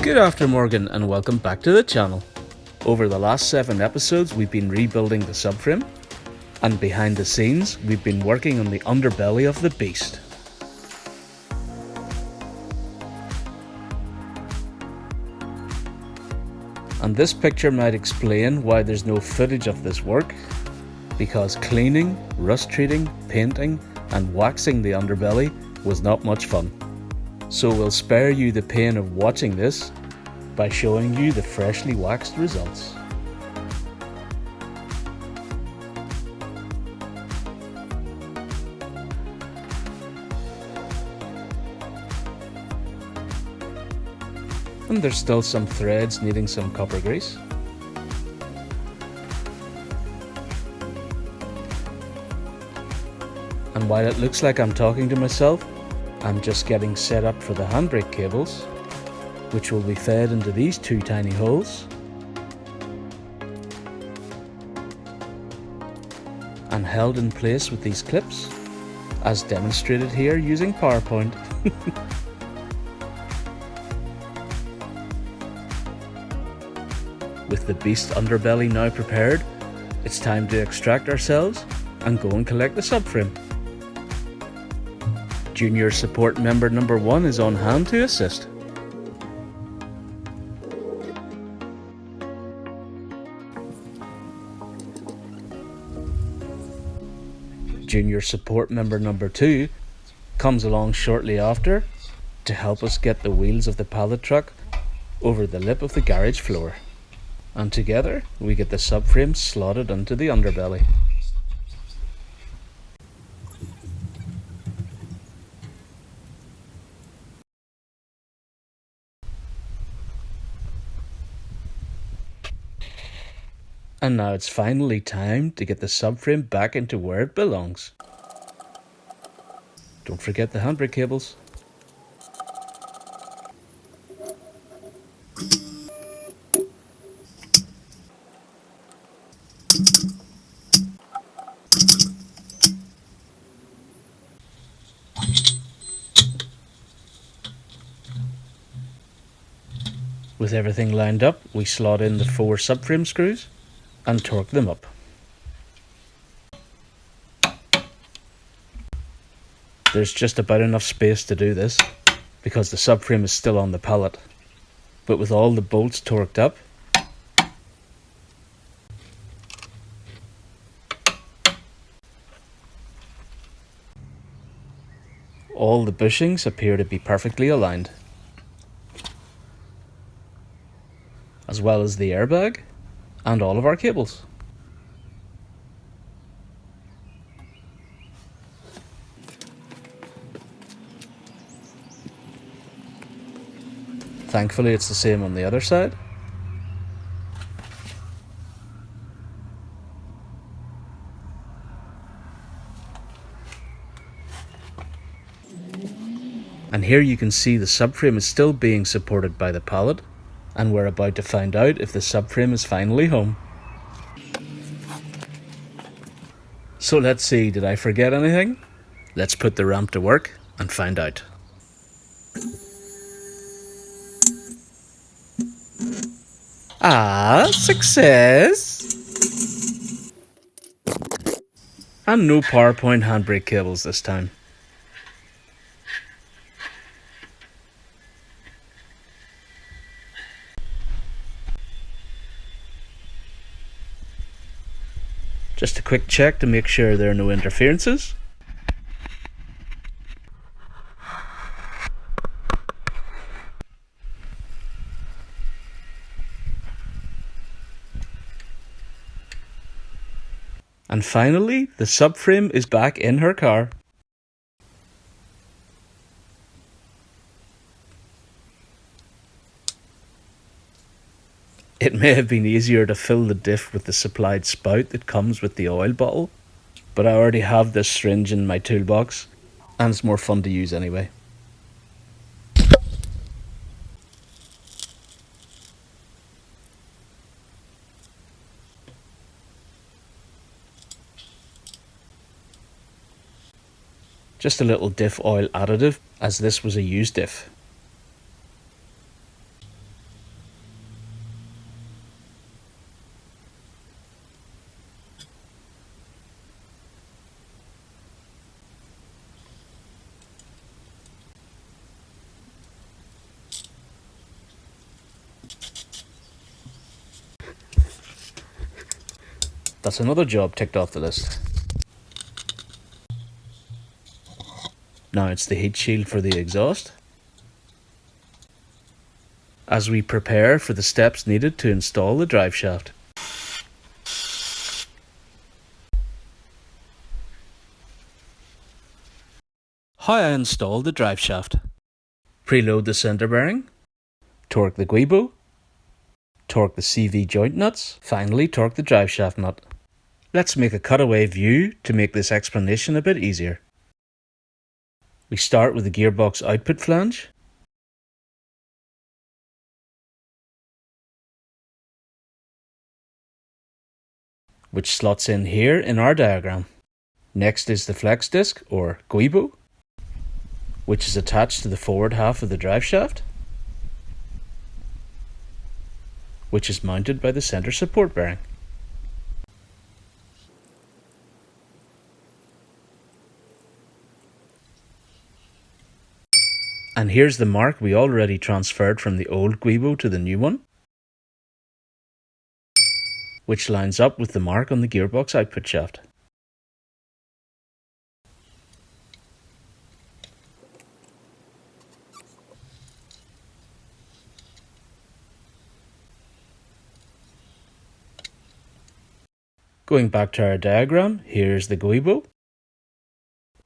Good afternoon, Morgan, and welcome back to the channel. Over the last 7 episodes we've been rebuilding the subframe, and behind the scenes we've been working on the underbelly of the beast. And this picture might explain why there's no footage of this work, because cleaning, rust treating, painting and waxing the underbelly was not much fun. So we'll spare you the pain of watching this by showing you the freshly waxed results. And there's still some threads needing some copper grease. And while it looks like I'm talking to myself, I'm just getting set up for the handbrake cables, which will be fed into these 2 tiny holes and held in place with these clips, as demonstrated here using PowerPoint. With the beast underbelly now prepared, it's time to extract ourselves and go and collect the subframe. Junior support member number 1 is on hand to assist. Junior support member number 2 comes along shortly after to help us get the wheels of the pallet truck over the lip of the garage floor. And together we get the subframe slotted into the underbelly. And now it's finally time to get the subframe back into where it belongs. Don't forget the handbrake cables. With everything lined up, we slot in the 4 subframe screws and torque them up. There's just about enough space to do this because the subframe is still on the pallet, but with all the bolts torqued up, all the bushings appear to be perfectly aligned, as well as the airbag and all of our cables. Thankfully it's the same on the other side. And here you can see the subframe is still being supported by the pallet, and we're about to find out if the subframe is finally home. So let's see, did I forget anything? Let's put the ramp to work and find out. Ah, success! And no PowerPoint handbrake cables this time. Just a quick check to make sure there are no interferences. And finally, the subframe is back in her car. It may have been easier to fill the diff with the supplied spout that comes with the oil bottle, but I already have this syringe in my toolbox, and it's more fun to use anyway. Just a little diff oil additive, as this was a used diff. That's another job ticked off the list. Now it's the heat shield for the exhaust, as we prepare for the steps needed to install the driveshaft. How I install the driveshaft. Preload the centre bearing, torque the guibo, torque the CV joint nuts, finally torque the driveshaft nut. Let's make a cutaway view to make this explanation a bit easier. We start with the gearbox output flange, which slots in here in our diagram. Next is the flex disc or guibo, which is attached to the forward half of the driveshaft, which is mounted by the centre support bearing. And here's the mark we already transferred from the old guibo to the new one, which lines up with the mark on the gearbox output shaft. Going back to our diagram, here's the guibo,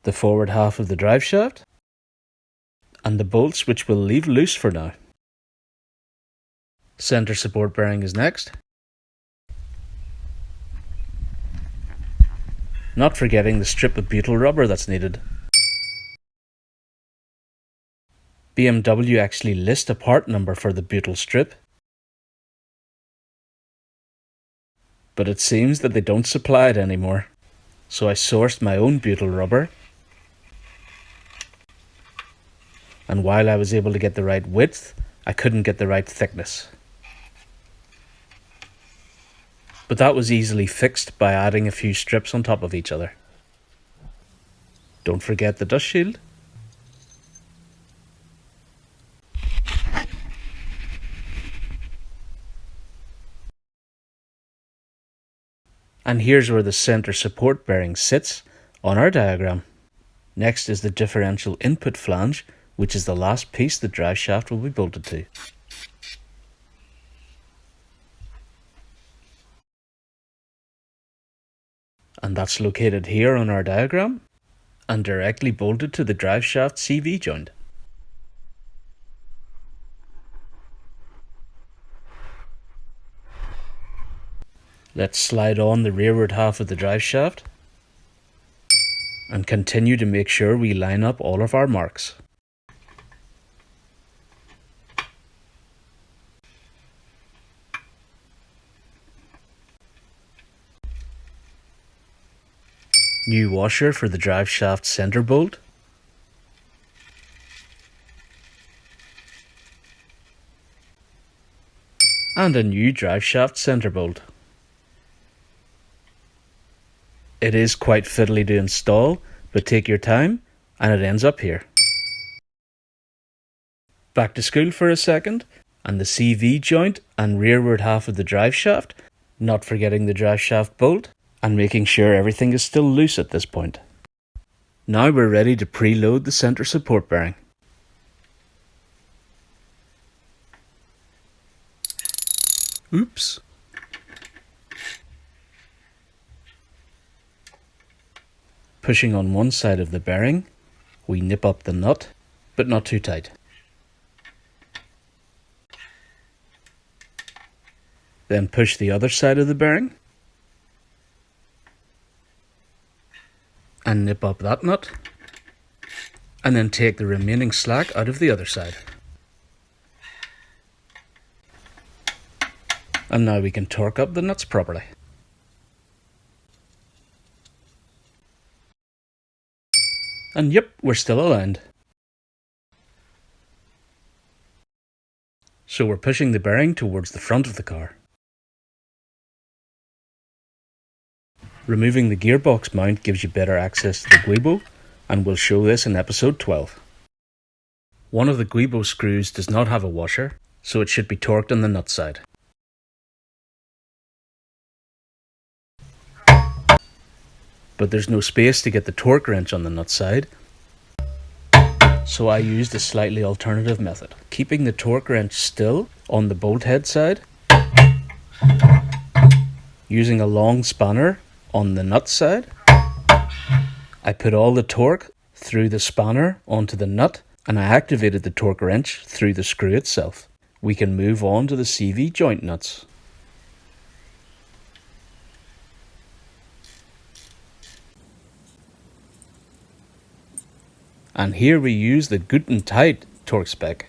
the forward half of the driveshaft, and the bolts which we'll leave loose for now. Centre support bearing is next. Not forgetting the strip of butyl rubber that's needed. BMW actually list a part number for the butyl strip, but it seems that they don't supply it anymore, so I sourced my own butyl rubber, and while I was able to get the right width, I couldn't get the right thickness. But that was easily fixed by adding a few strips on top of each other. Don't forget the dust shield. And here's where the centre support bearing sits on our diagram. Next is the differential input flange, which is the last piece the driveshaft will be bolted to. And that's located here on our diagram and directly bolted to the driveshaft CV joint. Let's slide on the rearward half of the driveshaft and continue to make sure we line up all of our marks. New washer for the driveshaft centre bolt. And a new driveshaft centre bolt. It is quite fiddly to install, but take your time and it ends up here. Back to school for a second, and the CV joint and rearward half of the driveshaft, not forgetting the driveshaft bolt, and making sure everything is still loose at this point. Now we're ready to preload the centre support bearing. Oops. Pushing on one side of the bearing, we nip up the nut, but not too tight. Then push the other side of the bearing and nip up that nut, and then take the remaining slack out of the other side. And now we can torque up the nuts properly. And yep, we're still aligned. So we're pushing the bearing towards the front of the car. Removing the gearbox mount gives you better access to the guibo, and we'll show this in episode 12. One of the guibo screws does not have a washer, so it should be torqued on the nut side. but there's no space to get the torque wrench on the nut side. So I used a slightly alternative method, keeping the torque wrench still on the bolt head side, using a long spanner on the nut side. I put all the torque through the spanner onto the nut, and I activated the torque wrench through the screw itself. We can move on to the CV joint nuts. And here we use the Guten Tight torque spec.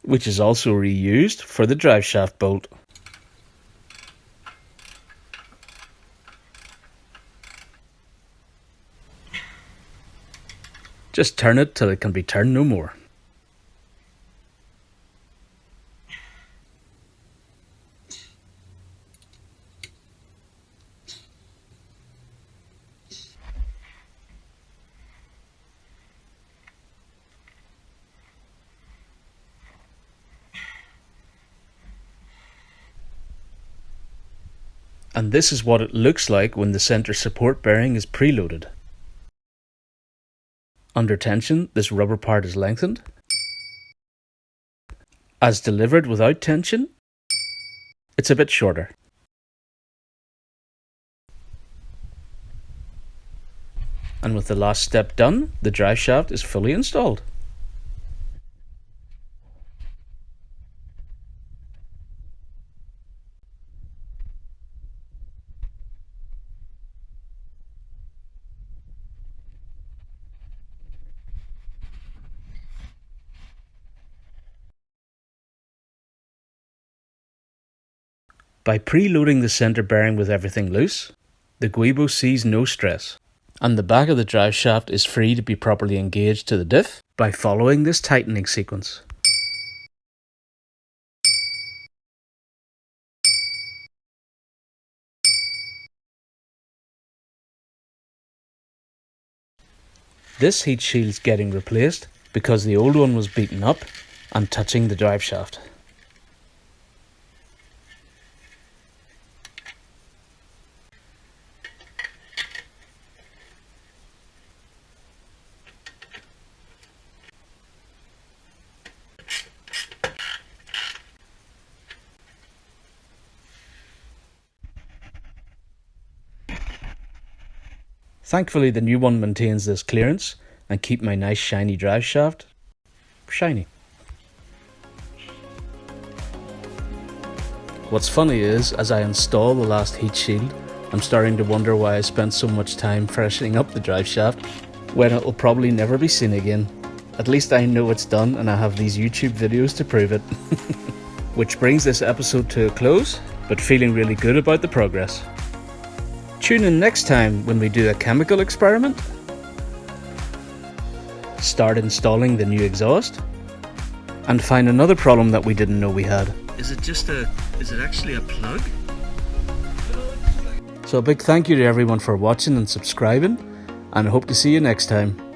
Which is also reused for the driveshaft bolt. Just turn it till it can be turned no more. And this is what it looks like when the center support bearing is preloaded. Under tension, this rubber part is lengthened. As delivered without tension, it's a bit shorter. And with the last step done, the driveshaft is fully installed. By preloading the center bearing with everything loose, the Guibo sees no stress, and the back of the driveshaft is free to be properly engaged to the diff by following this tightening sequence. This heat shield is getting replaced because the old one was beaten up and touching the driveshaft. Thankfully the new one maintains this clearance and keep my nice shiny driveshaft shiny. What's funny is, as I install the last heat shield, I'm starting to wonder why I spent so much time freshening up the driveshaft when it'll probably never be seen again. At least I know it's done and I have these YouTube videos to prove it. Which brings this episode to a close, but feeling really good about the progress. Tune in next time when we do a chemical experiment, start installing the new exhaust, and find another problem that we didn't know we had. Is it actually a plug? So a big thank you to everyone for watching and subscribing, and I hope to see you next time.